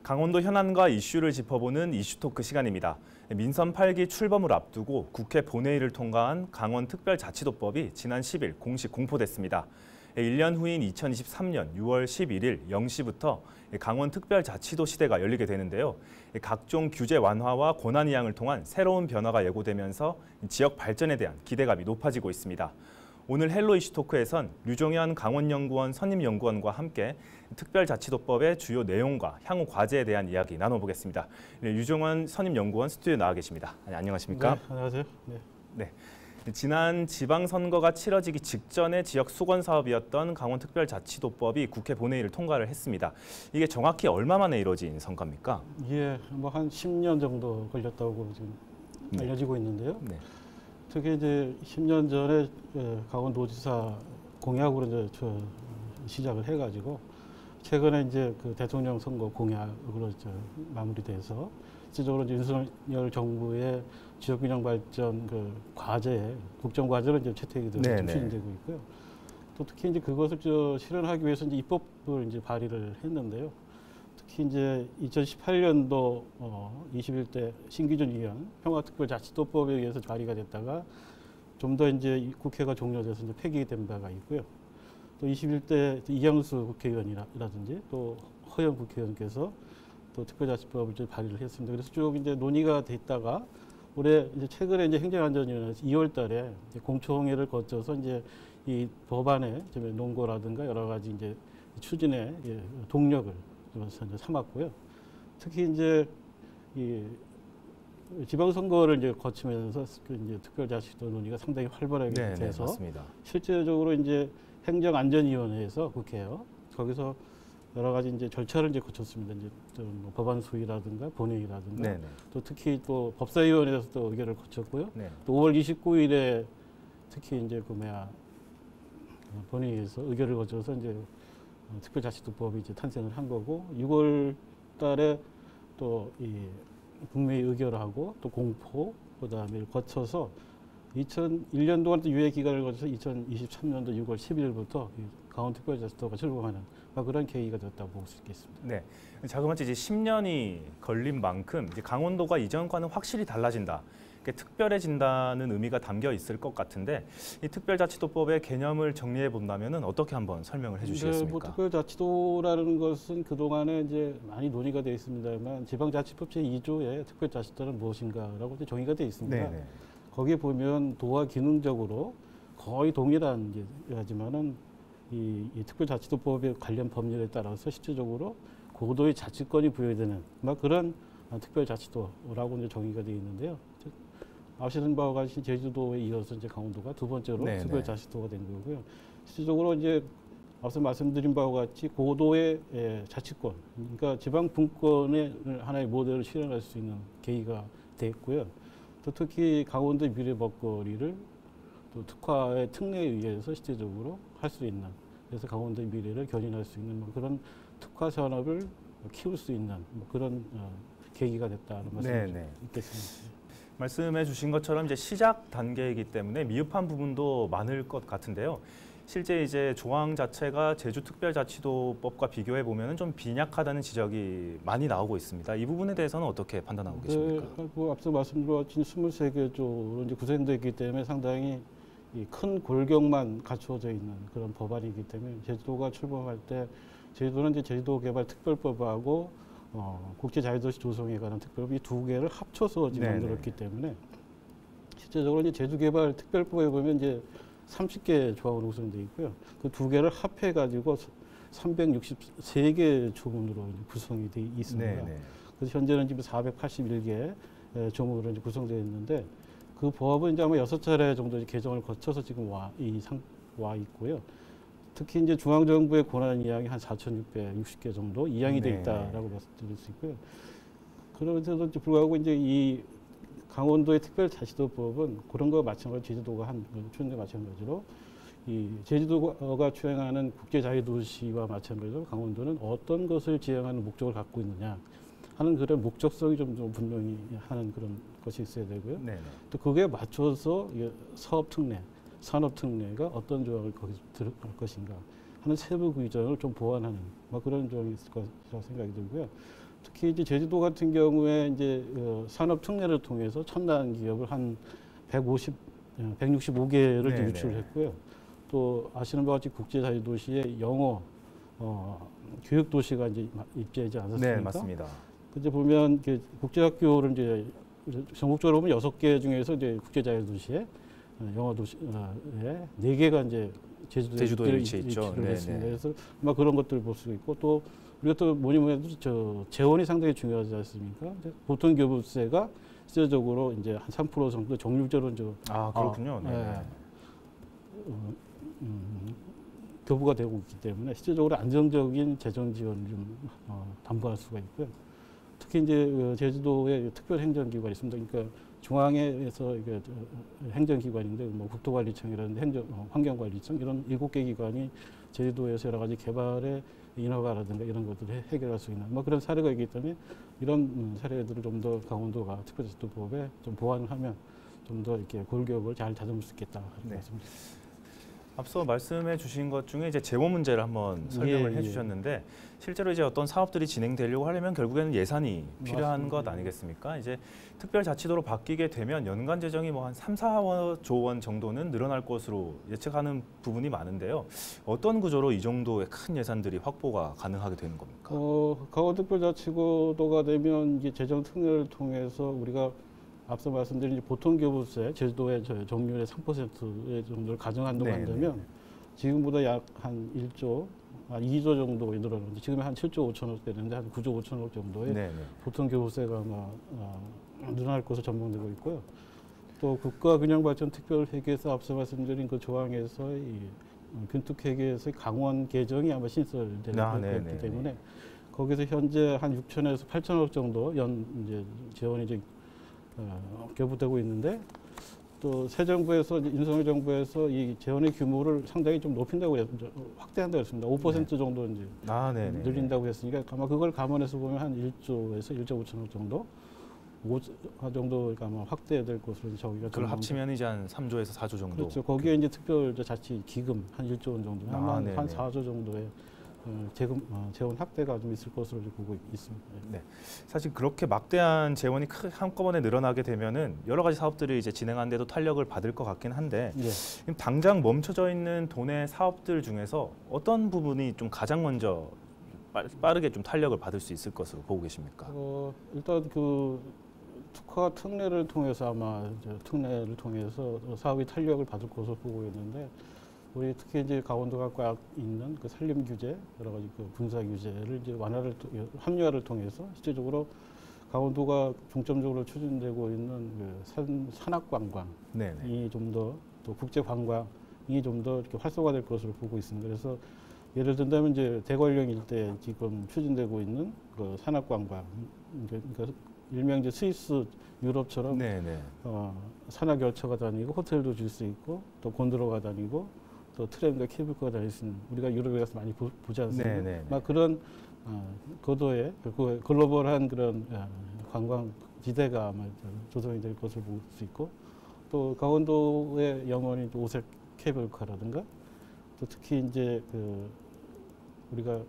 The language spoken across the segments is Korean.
강원도 현안과 이슈를 짚어보는 이슈토크 시간입니다. 민선 8기 출범을 앞두고 국회 본회의를 통과한 강원특별자치도법이 지난 10일 공식 공포됐습니다. 1년 후인 2023년 6월 11일 0시부터 강원특별자치도 시대가 열리게 되는데요. 각종 규제 완화와 권한 이양을 통한 새로운 변화가 예고되면서 지역 발전에 대한 기대감이 높아지고 있습니다. 오늘 헬로 이슈토크에선 류종현 강원연구원 선임연구원과 함께 특별자치도법의 주요 내용과 향후 과제에 대한 이야기 나눠보겠습니다. 류종현 선임연구원 스튜디오에 나와 계십니다. 안녕하십니까? 네, 안녕하세요. 네. 지난 지방선거가 치러지기 직전의 지역 수건 사업이었던 강원특별자치도법이 국회 본회의를 통과를 했습니다. 이게 정확히 얼마 만에 이루어진 선거입니까? 예, 뭐 한 10년 정도 걸렸다고 지금 알려지고 있는데요. 네. 특히 이제 10년 전에 강원도지사 공약으로 이제 시작을 해가지고 최근에 이제 그 대통령 선거 공약으로 마무리돼서 실질적으로 윤석열 정부의 지역균형 발전 그 과제에 국정 과제로 이제 채택이 되고 추진되고 있고요. 또 특히 이제 그것을 실현하기 위해서 이제 입법을 이제 발의를 했는데요. 특히 이제 2018년도 21대 신기준위원 평화특별자치도법에 의해서 발의가 됐다가 좀 더 이제 국회가 종료돼서 이제 폐기된 바가 있고요. 또 21대 이양수 국회의원이라든지 또 허영 국회의원께서 또 특별자치법을 이제 발의를 했습니다. 그래서 쭉 이제 논의가 됐다가 올해 이제 최근에 이제 행정안전위원회에서 2월달에 공청회를 거쳐서 이제 이 법안의 논거라든가 여러 가지 이제 추진의 동력을 삼았고요. 특히 이제 이 지방선거를 이제 거치면서 이제 특별자치도 논의가 상당히 활발하게 돼서 맞습니다. 실제적으로 이제 행정안전위원회에서 국회요. 거기서 여러 가지 이제 절차를 이제 거쳤습니다. 이제 뭐 법안 소위라든가 본회의라든가 또 특히 또 법사위원회에서 또 의결을 거쳤고요. 또 5월 29일에 특히 이제 그 본회의에서 의결을 거쳐서 이제 특별자치도법이 이제 탄생을 한 거고 6월 달에 또 이 국무회의 의결을 하고 또 공포 그다음에 거쳐서 2001년 동안 또 유예 기간을 거쳐서 2023년도 6월 11일부터 강원특별자치도가 출범하는 그런 계기가 됐다고 볼 수 있겠습니다. 네, 자그마치 이제 10년이 걸린 만큼 이제 강원도가 이전과는 확실히 달라진다. 특별해진다는 의미가 담겨 있을 것 같은데 이 특별자치도법의 개념을 정리해 본다면은 어떻게 한번 설명을 해주시겠습니까? 뭐 특별자치도라는 것은 그 동안에 이제 많이 논의가 되어 있습니다만 지방자치법 제2조의 특별자치도는 무엇인가라고 정의가 되어 있습니다. 거기에 보면 도와 기능적으로 거의 동일한 하지만은 이 특별자치도법의 관련 법률에 따라서 실질적으로 고도의 자치권이 부여되는 그런 특별자치도라고 이제 정의가 되어 있는데요. 아시는 바와 같이 제주도에 이어서 이제 강원도가 두 번째로 특별자치도가 된 거고요. 실질적으로 이제 앞서 말씀드린 바와 같이 고도의 자치권, 그러니까 지방 분권의 하나의 모델을 실현할 수 있는 계기가 됐고요. 또 특히 강원도의 미래 먹거리를 또 특화의 특례에 의해서 실질적으로 할 수 있는, 그래서 강원도의 미래를 견인할 수 있는 그런 특화 산업을 키울 수 있는 그런 계기가 됐다는 말씀을 드리겠습니다. 말씀해 주신 것처럼 이제 시작 단계이기 때문에 미흡한 부분도 많을 것 같은데요. 실제 이제 조항 자체가 제주특별자치도법과 비교해 보면 좀 빈약하다는 지적이 많이 나오고 있습니다. 이 부분에 대해서는 어떻게 판단하고 계십니까? 앞서 말씀드린 23개 조로 이제 구성되어 있기 때문에 상당히 큰 골격만 갖추어져 있는 그런 법안이기 때문에 제주도가 출범할 때 제주도는 이제 제주도개발특별법하고 국제자유도시 조성에 관한 특별법 이 두 개를 합쳐서 지금 만들었기 때문에 실제적으로 이제 제주개발특별법에 보면 이제 30개 조항으로 구성되어 있고요. 그 두 개를 합해 가지고 363개 조문으로 구성이 되어 있습니다. 그래서 현재는 지금 481개 조문으로 이제 구성되어 있는데 그 법은 이제 아마 6차례 정도 개정을 거쳐서 지금 와 있고요. 특히 이제 중앙정부의 권한 이양이 한 4,660개 정도 이양이 돼 있다라고 말씀드릴 수 있고요. 그런데도 불구하고 이제 이 강원도의 특별자치도법은 그런 거와 마찬가지로 제주도가 한 추진과 마찬가지로 이 제주도가 추행하는 국제자유도시와 마찬가지로 강원도는 어떤 것을 지향하는 목적을 갖고 있느냐 하는 그런 목적성이 좀 분명히 하는 그런 것이 있어야 되고요. 또 그거에 맞춰서 사업 특례, 산업 특례가 어떤 조항을 거기서 들어갈 것인가 하는 세부 규정을 좀 보완하는 그런 조항이 있을 것이라고 생각이 들고요. 특히 이제 제주도 같은 경우에 이제 산업 특례를 통해서 첨단 기업을 한 165개를 네네. 유치를 했고요. 또 아시는 바와 같이 국제자유도시에 영어 교육 도시가 이제 입지하지 않았습니까? 네, 맞습니다. 근데 보면 국제학교를 이제 전국적으로 보면 6개 중에서 이제 국제자유도시에 영어 도시에 4개가 이제 제주도에 위치해 있죠. 위치를 했습니다. 네네. 그래서 아마 그런 것들을 볼 수 있고 또 우리가 또 뭐니 해도 재원이 상당히 중요하지 않습니까? 보통 교부세가 실질적으로 이제 한 3% 정도 정률제로 이제 그렇군요. 네. 교부가 되고 있기 때문에 실질적으로 안정적인 재정 지원을 좀 담보할 수가 있고요. 특히 이제 제주도에 특별 행정기관이 있습니다. 그러니까 중앙에서 이게 행정기관인데 뭐 국토관리청이라든지 환경관리청 이런 7개 기관이 제주도에서 여러 가지 개발의 인허가라든가 이런 것들을 해결할 수 있는 뭐 그런 사례가 있기 때문에 이런 사례들을 좀 더 강원도가 특별제주도법에 좀 보완을 하면 좀 더 이렇게 골격을 잘 다듬을 수 있겠다 그런 말씀입니다. 앞서 말씀해 주신 것 중에 이제 재원 문제를 한번 설명을 예, 해 주셨는데 실제로 이제 어떤 사업들이 진행되려고 하려면 결국에는 예산이 필요한 맞습니다. 것 아니겠습니까? 이제 특별자치도로 바뀌게 되면 연간 재정이 뭐 한 4조 원 정도는 늘어날 것으로 예측하는 부분이 많은데요. 어떤 구조로 이 정도의 큰 예산들이 확보가 가능하게 되는 겁니까? 강원특별자치도가 되면 이제 재정 특례를 통해서 우리가 앞서 말씀드린 보통교부세 제주도의 정률의 3%의 정도를 가정한다고 네네. 한다면 지금보다 약 한 1조, 2조 정도 늘어나는데 지금 한 7조 5천억 되는데 한 9조 5천억 정도의 네네. 보통교부세가 늘어날 것으로 전망되고 있고요. 또 국가균형발전특별회계에서 앞서 말씀드린 그 조항에서 이 균특회계에서의 강원 개정이 아마 신설될 거기 때문에 거기서 현재 한 6천에서 8천억 정도 이제 재원이 이제 교부되고 있는데 또 새 정부에서 윤석열 정부에서 이 재원의 규모를 상당히 좀 높인다고 확대한다고 했습니다. 5% 정도 이제 늘린다고 했으니까 아마 그걸 감안해서 보면 한 1조에서 1조 5천억 정도 정도가 아마 확대될 것으로 저희가 그걸 합치면 이제 한 3조에서 4조 정도. 그렇죠. 거기에 이제 특별자치 기금 한 1조 원 정도, 아마 한 4조 정도의 재원 확대가 좀 있을 것으로 보고 있습니다. 네, 사실 그렇게 막대한 재원이 한꺼번에 늘어나게 되면은 여러 가지 사업들을 이제 진행하는데도 탄력을 받을 것 같긴 한데 당장 멈춰져 있는 도내 사업들 중에서 어떤 부분이 좀 가장 먼저 빠르게 좀 탄력을 받을 수 있을 것으로 보고 계십니까? 일단 그 특화 특례를 통해서 아마 특례를 통해서 사업이 탄력을 받을 것으로 보고 있는데. 우리 특히 이제 강원도가 꽉 있는 그 산림 규제, 여러 가지 그 분사 규제를 이제 합리화를 통해서 실질적으로 강원도가 중점적으로 추진되고 있는 그 산악 관광이 좀 더 또 국제 관광이 좀 더 이렇게 활성화될 것으로 보고 있습니다. 그래서 예를 들면 이제 대관령 일대 지금 추진되고 있는 그 산악 관광, 그러니까 일명 이제 스위스, 유럽처럼 산악 열차가 다니고 호텔도 줄 수 있고 또 곤드로가 다니고. 또 트램과 케이블카가 다닐 수 있는 우리가 유럽에 가서 많이 보지 않습니까? 막 그런 고도의 글로벌한 그런 관광 지대가 아마 조성이 될 것을 볼 수 있고 또 강원도의 영원히 오색 케이블카라든가 또 특히 이제 우리가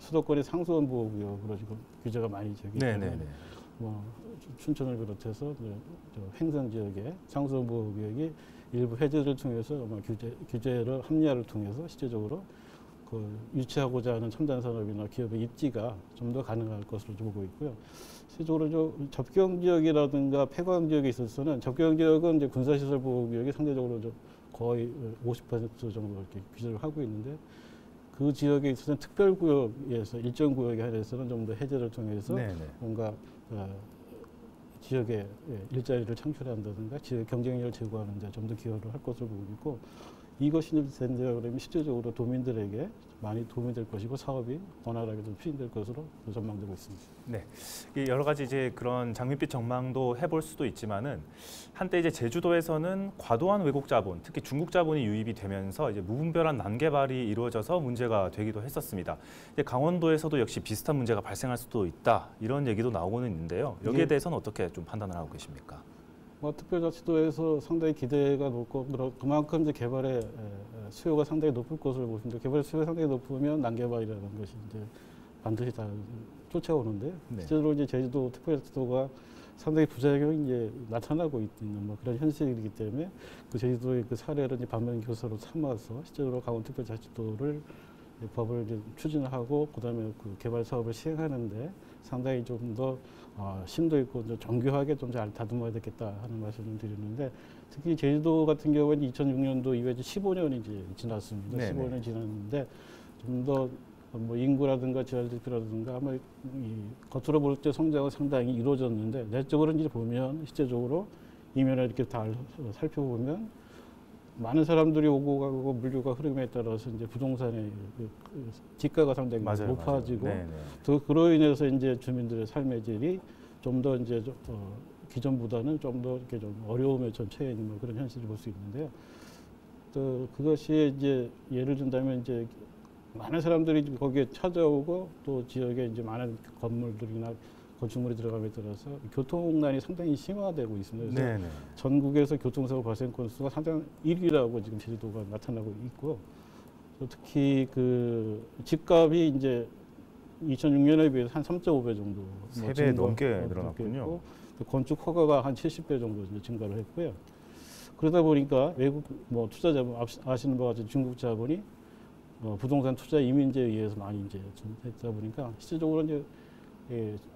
수도권의 상수원 보호구역으로 지금 규제가 많이 되기 때문에 뭐 춘천을 비롯해서 행성 지역의 상수원 보호구역이 일부 해제를 통해서 아마 규제를 합리화를 통해서 실제적으로 그 유치하고자 하는 첨단 산업이나 기업의 입지가 좀 더 가능할 것으로 보고 있고요. 실제적으로 접경 지역이라든가 폐광 지역에 있어서는 접경 지역은 이제 군사시설 보호 구역이 상대적으로 거의 50% 정도 이렇게 규제를 하고 있는데 그 지역에 있어서는 특별구역에서 일정 구역에 한해서는 좀 더 해제를 통해서 뭔가 지역에 일자리를 창출한다든가 지역 경쟁력을 제고하는 데 좀 더 기여를 할 것으로 보고 있고 이것이 된다 그러면 실질적으로 도민들에게 많이 도움이 될 것이고 사업이 원활하게 좀 추진될 것으로 전망되고 있습니다. 네, 여러 가지 이제 그런 장밋빛 전망도 해볼 수도 있지만은 한때 이제 제주도에서는 과도한 외국 자본, 특히 중국 자본이 유입이 되면서 이제 무분별한 난개발이 이루어져서 문제가 되기도 했었습니다. 이제 강원도에서도 역시 비슷한 문제가 발생할 수도 있다 이런 얘기도 나오고는 있는데요. 여기에 대해서는 어떻게 좀 판단을 하고 계십니까? 특별자치도에서 상당히 기대가 높고 그만큼 이제 개발의 수요가 상당히 높을 것으로 보시는데 개발 수요가 상당히 높으면 난개발이라는 것이 이제 반드시 다 쫓아오는데 네. 실제로 이제 제주도 특별자치도가 상당히 부작용이 이제 나타나고 있는 뭐 그런 현실이기 때문에 그 제주도의 그 사례를 이제 반면 교사로 삼아서 실제로 강원특별자치도를 법을 이제 추진하고 그다음에 그 개발 사업을 시행하는데 상당히 좀 더 심도 있고 좀 정교하게 좀 잘 다듬어야 되겠다 하는 말씀을 드리는데 특히 제주도 같은 경우에는 2006년도 이후에 15년이 이제 지났습니다. 네네. 15년이 지났는데 좀 더 뭐 인구라든가 GRDP라든가 아마 이 겉으로 볼 때 성장은 상당히 이루어졌는데 내적으로 이제 보면 실제적으로 이면에 이렇게 다 살펴보면 많은 사람들이 오고 가고 물류가 흐름에 따라서 이제 부동산의 그 지가가 상당히 맞아요, 높아지고 맞아요. 네네. 또 그로 인해서 이제 주민들의 삶의 질이 좀 더 이제 기존보다는 좀 더 이렇게 좀 어려움에 좀 처해 있는 뭐 그런 현실을 볼 수 있는데요. 또 그것이 이제 예를 든다면 이제 많은 사람들이 거기에 찾아오고 또 지역에 이제 많은 건물들이나 건축물이 들어감에 따라서 교통난이 상당히 심화되고 있습니다. 그래서 네네. 전국에서 교통사고 발생 건수가 상당 1위라고 지금 제주도가 나타나고 있고 또 특히 그 집값이 이제 2006년에 비해서 한 3.5배 정도 세 배 넘게 늘어났군요. 있고, 또 건축 허가가 한 70배 정도 이제 증가를 했고요. 그러다 보니까 외국 뭐 투자자분 아시는 바와 같이 중국 자본이 부동산 투자 이민제에 의해서 많이 이제 좀 했다 보니까 실질적으로 이제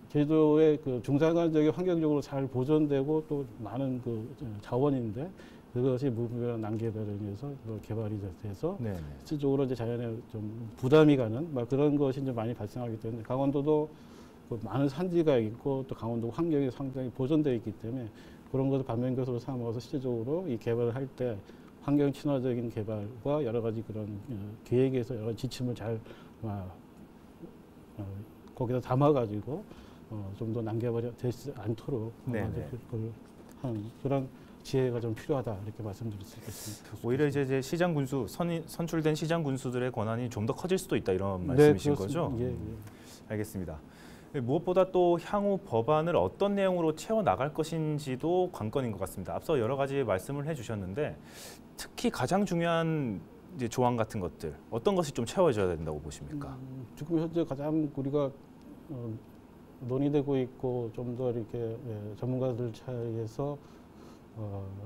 제주도의 그 중산간 지역이 환경적으로 잘 보존되고 또 많은 그 자원인데 그것이 무분별한 난개발에 의해서 개발이 돼서 네네. 실질적으로 이제 자연에 좀 부담이 가는 막 그런 것이 이제 많이 발생하기 때문에 강원도도 그 많은 산지가 있고 또 강원도 환경이 상당히 보존되어 있기 때문에 그런 것을 반면교사로 삼아서 실질적으로 이 개발을 할 때 환경 친화적인 개발과 여러 가지 그런 계획에서 여러 가지 지침을 잘 거기다 담아가지고 좀 더 난개발이 되지 않도록 그걸 하는 그런 지혜가 좀 필요하다 이렇게 말씀드릴 수 있겠습니다. 오히려 이제 시장 군수 선출된 시장 군수들의 권한이 좀 더 커질 수도 있다 이런 말씀이신 거죠? 예, 예. 알겠습니다. 무엇보다 또 향후 법안을 어떤 내용으로 채워 나갈 것인지도 관건인 것 같습니다. 앞서 여러 가지 말씀을 해주셨는데 특히 가장 중요한 이제 조항 같은 것들 어떤 것이 좀 채워져야 된다고 보십니까? 지금 현재 가장 우리가 논의되고 있고 좀 더 이렇게 전문가들 사이에서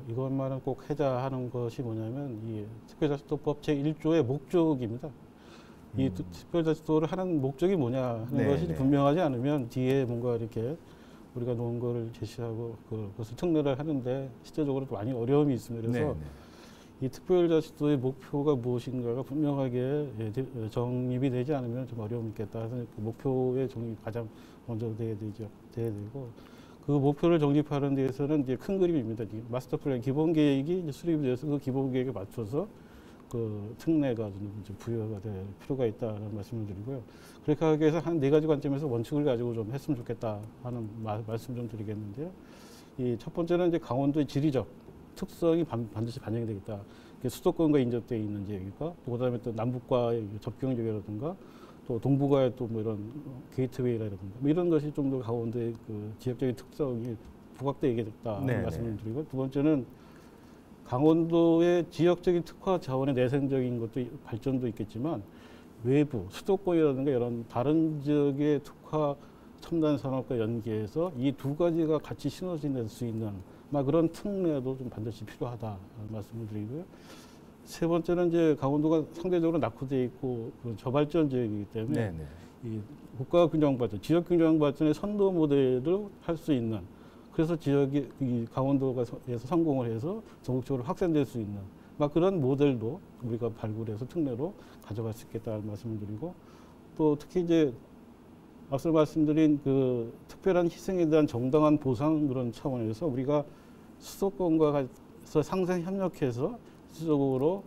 이것만은 꼭 해자 하는 것이 뭐냐면 이 특별자치도법 제1조의 목적입니다. 이 특별자치도를 하는 목적이 뭐냐 하는 것이 분명하지 않으면 뒤에 뭔가 이렇게 우리가 놓은 거를 제시하고 그것을 특례를 하는데 실제적으로 많이 어려움이 있습니다. 그래서 이 특별자치도의 목표가 무엇인가가 분명하게 정립이 되지 않으면 좀 어려움이 있겠다. 그래서 그 목표의 정립이 가장 먼저 돼야 되고 그 목표를 정립하는 데에서는 이제 큰 그림입니다. 마스터 플랜 기본 계획이 이제 수립이 돼서 그 기본 계획에 맞춰서 그 특례가 좀 부여가 될 필요가 있다는 말씀을 드리고요. 그렇게 하기 위해서 한 4가지 관점에서 원칙을 가지고 좀 했으면 좋겠다 하는 말씀 좀 드리겠는데요. 이 첫 번째는 이제 강원도의 지리적 특성이 반드시 반영이 되겠다. 수도권과 인접되어 있는 지역이고, 또 그다음에 또 남북과의 접경지역이라든가, 또 동북아의 또 뭐 이런 게이트웨이라든가, 뭐 이런 것이 좀 더 강원도의 그 지역적인 특성이 부각되게 됐다는 말씀을 드리고, 두 번째는 강원도의 지역적인 특화 자원의 내생적인 것도 발전도 있겠지만 외부 수도권이라든가 이런 다른 지역의 특화 첨단 산업과 연계해서 이 두 가지가 같이 시너지될 수 있는 그런 특례도 좀 반드시 필요하다 말씀을 드리고요. 세 번째는 이제 강원도가 상대적으로 낙후되어 있고 저발전 지역이기 때문에 이 국가 균형 발전, 지역 균형 발전의 선도 모델을 할 수 있는 그래서 지역이 이 강원도에서 성공을 해서 전국적으로 확산될 수 있는 그런 모델도 우리가 발굴해서 특례로 가져갈 수 있겠다는 말씀을 드리고 또 특히 이제 앞서 말씀드린 그 특별한 희생에 대한 정당한 보상 그런 차원에서 우리가 수도권과 상생 협력해서 실질적으로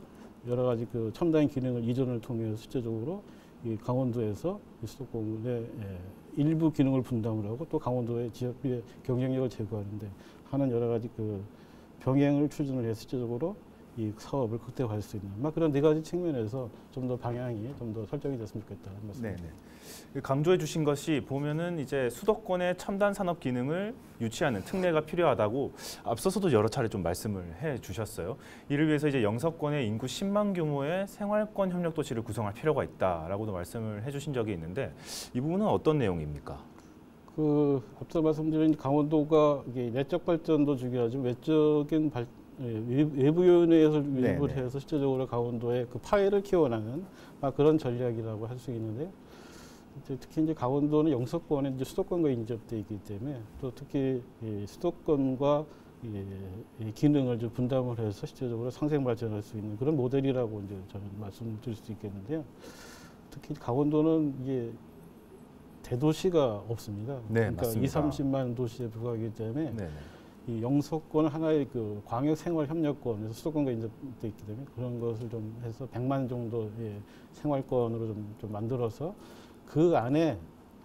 여러 가지 그 첨단 기능을 이전을 통해서 실제적으로 이 강원도에서 이 수도권의 일부 기능을 분담을 하고 또 강원도의 지역의 경쟁력을 제고하는데 하는 여러 가지 그 병행을 추진을 해서 실제적으로 이 사업을 극대화할 수 있는 그런 네 가지 측면에서 좀 더 방향이 좀 더 설정이 됐으면 좋겠다는 말씀입니다. 강조해 주신 것이 보면은 이제 수도권의 첨단 산업 기능을 유치하는 특례가 필요하다고 앞서서도 여러 차례 좀 말씀을 해 주셨어요. 이를 위해서 이제 영서권의 인구 10만 규모의 생활권 협력 도시를 구성할 필요가 있다라고도 말씀을 해 주신 적이 있는데 이 부분은 어떤 내용입니까? 앞서 말씀드린 강원도가 이게 내적 발전도 중요하지만 외적인 외부 요인에서 유입을 해서 실질적으로 강원도의 그 파해를 키워나가는 그런 전략이라고 할 수 있는데 특히 이제 강원도는 영서권에 이제 수도권과 인접돼 있기 때문에 또 특히 수도권과 이 기능을 좀 분담을 해서 실질적으로 상생 발전할 수 있는 그런 모델이라고 이제 저는 말씀드릴 수 있겠는데요. 특히 강원도는 이게 대도시가 없습니다. 그러니까 맞습니다. 30만 도시에 불과하기 때문에 이 영서권 하나의 그 광역 생활 협력권에서 수도권과 인접돼 있기 때문에 그런 것을 좀 해서 100만 정도의 생활권으로 좀 만들어서 그 안에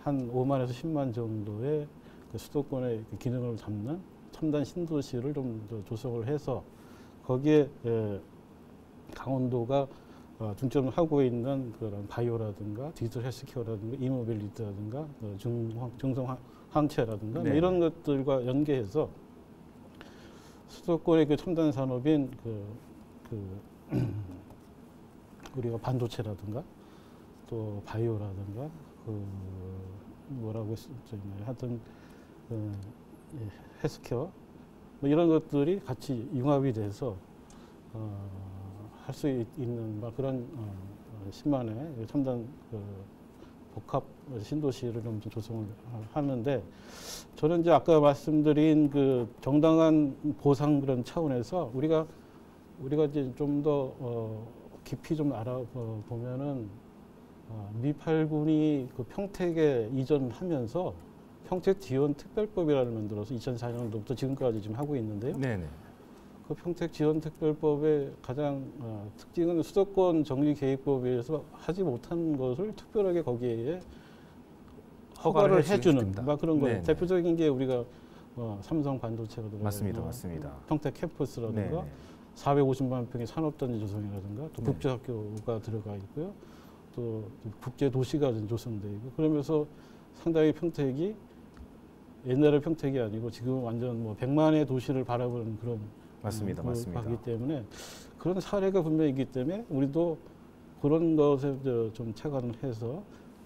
한 5만에서 10만 정도의 그 수도권의 그 기능을 담는 첨단 신도시를 좀 조성을 해서 거기에 강원도가 중점을 하고 있는 그런 바이오라든가 디지털 헬스케어라든가 이모빌리티라든가 중성 항체라든가 이런 것들과 연계해서 수도권의 그 첨단 산업인 우리가 반도체라든가 또 바이오라든가 뭐라고 했었나요? 하여튼 헬스케어 이런 것들이 같이 융합이 돼서 할 수 있는 그런 10만의 첨단 복합 신도시를 좀 조성을 하는데 저는 이제 아까 말씀드린 그 정당한 보상 그런 차원에서 우리가 이제 좀 더 깊이 좀 알아보면은 미 8군이 그 평택에 이전하면서 평택 지원 특별법이라는 걸 만들어서 2004년도부터 지금까지 지금 하고 있는데요. 그 평택 지원 특별법의 가장 특징은 수도권 정비 계획법에서 하지 못한 것을 특별하게 거기에 허가를 해주는 그런 거예요. 대표적인 게 우리가 삼성 반도체라든가 맞습니다. 평택 캠퍼스라든가 450만 평의 산업단지 조성이라든가 또 국제학교가 들어가 있고요. 또 국제도시가 조성되어 있고 그러면서 상당히 평택이 옛날의 평택이 아니고 지금 완전 100만의 도시를 바라보는 그런 맞습니다. 하기 때문에 그런 사례가 분명히 있기 때문에 우리도 그런 것에 좀 착안을 해서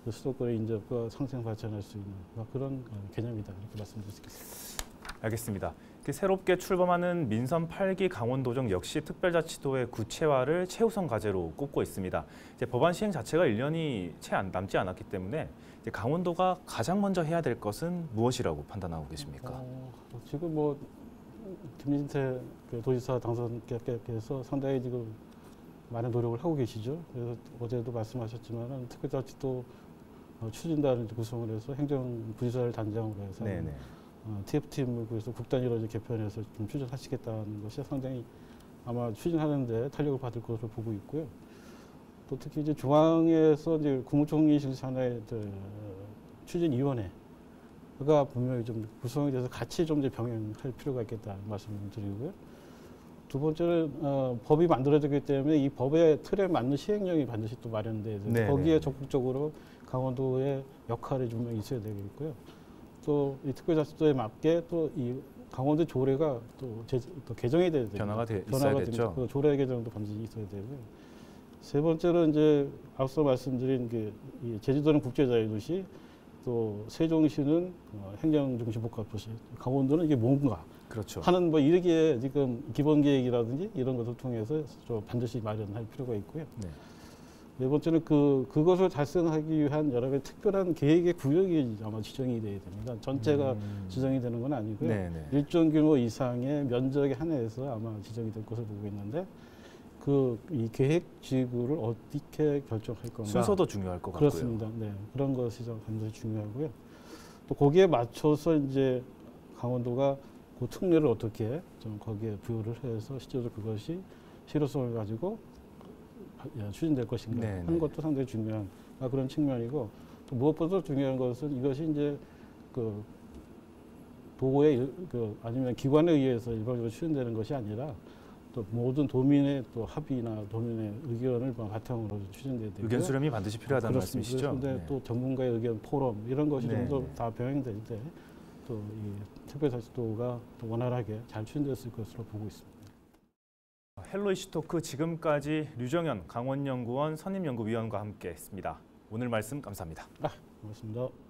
수도권의 인접과 상생 발전할 수 있는 그런 개념이다 이렇게 말씀드릴 수 있겠습니다. 알겠습니다. 새롭게 출범하는 민선 8기 강원도정 역시 특별자치도의 구체화를 최우선 과제로 꼽고 있습니다. 이제 법안 시행 자체가 1년이 채 남지 않았기 때문에 이제 강원도가 가장 먼저 해야 될 것은 무엇이라고 판단하고 계십니까? 지금 김진태 도지사 당선께서 상당히 지금 많은 노력을 하고 계시죠. 그래서 어제도 말씀하셨지만 특별자치도 추진단을 구성을 해서 행정부지사를 단장으로 해서 TF팀을 그래서 국단위로 개편해서 좀 추진하시겠다는 것이 상당히 아마 추진하는데 탄력을 받을 것으로 보고 있고요. 또 특히 이제 중앙에서 이제 국무총리실 산하의 추진위원회가 분명히 좀 구성이 돼서 같이 좀 이제 병행할 필요가 있겠다 말씀을 드리고요. 두 번째는 법이 만들어졌기 때문에 이 법의 틀에 맞는 시행령이 반드시 또 마련돼야 되고 거기에 적극적으로 강원도의 역할이 좀 있어야 되겠고요. 또 이 특별자치도에 맞게 또 이 강원도 조례가 또 개정이 돼야 되고 변화가 있어야겠죠. 그 조례 개정도 반드시 있어야 되고요. 세 번째는 이제 앞서 말씀드린 이 제주도는 국제자유도시, 또 세종시는 행정중심복합도시, 강원도는 이게 뭔가 하는 이렇게 지금 기본계획이라든지 이런 것을 통해서 좀 반드시 마련할 필요가 있고요. 네 번째는 그것을 달성하기 위한 여러 가지 특별한 계획의 구역이 아마 지정이 돼야 됩니다. 전체가 지정이 되는 건 아니고요. 일정 규모 이상의 면적에 한해서 아마 지정이 될 것으로 보고 있는데 이 계획 지구를 어떻게 결정할 건가. 순서도 중요할 것 같고요. 그렇습니다. 그런 것이 좀 굉장히 중요하고요. 또 거기에 맞춰서 이제 강원도가 그 특례를 어떻게 좀 거기에 부여를 해서 실제로 그것이 실효성을 가지고 추진될 것인가 하는 것도 상당히 중요한 그런 측면이고, 또 무엇보다 중요한 것은 이것이 이제 도의 아니면 기관에 의해서 일방적으로 추진되는 것이 아니라 또 모든 도민의 또 합의나 도민의 의견을 바탕으로 추진돼야 되고요. 의견 수렴이 반드시 필요하다는 말씀이시죠? 그런데 네. 또 전문가의 의견 포럼 이런 것이 네. 좀 더 다 병행될 때 또 이 특별자치도가 또 원활하게 잘 추진됐을 것으로 보고 있습니다. 헬로 이슈토크 지금까지 류정현 강원연구원 선임연구위원과 함께했습니다. 오늘 말씀 감사합니다. 고맙습니다.